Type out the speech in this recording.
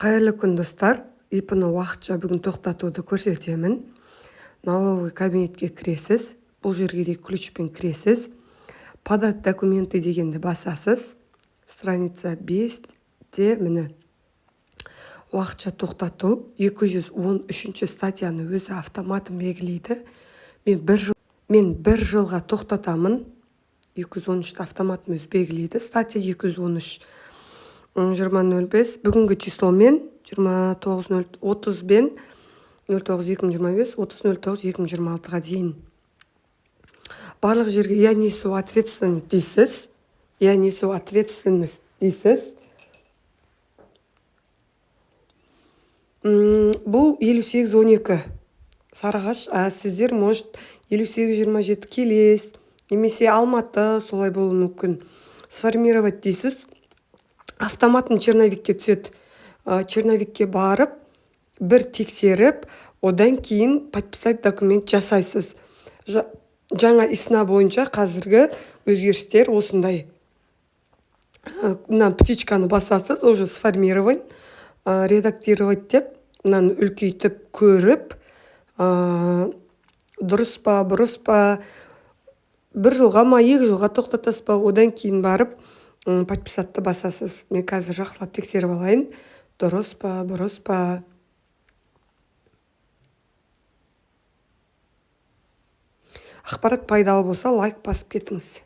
Қайырлы күн достар. ИП-ны уақытша бүгін тоқтатуды көрсетемін. Налоговый кабинетке кіресіз. Бұл жерге де ключпен кіресіз. Подать документы дегенді басасыз. Страница 5-те міне. Уақытша тоқтату 213 статьяны өзі автоматын белгілейді. Мен бір жылға тоқтатамын. 213 автоматын өзі белгілейді. Статья 213. 20.05 бүгінгі числомен 29.30 бен 09.2025 30.09.2026-ға дейін. Барлық жерге я несу ответственность дейсіз. Я несу ответственность дейсіз. Бұл 58.12 Сарыағаш, сіздер может 58.27 Келес, немесе Алматы солай болуы мүмкін. Сформировать дейсіз. Автоматын черновикке түсет. Черновикке барып, бір тексеріп, одан кейін подписать документ жасайсыз. Жаңа исна бойынша қазіргі өзгерістер осындай. Мына птичканы басасыз, уже сформировать, редактировать деп, мынаны үлкейтіп көріп, дұрыс па, бұрыс па, бір жылға ма, 2 жылға тоқтатасыз ба, одан кейін барып, подписатты басасыз. Мен қазір жақсылап тексеріп алайын. Дұрыс па, бұрыс па. Ақпарат пайдалы болса, лайк басып кетіңіз.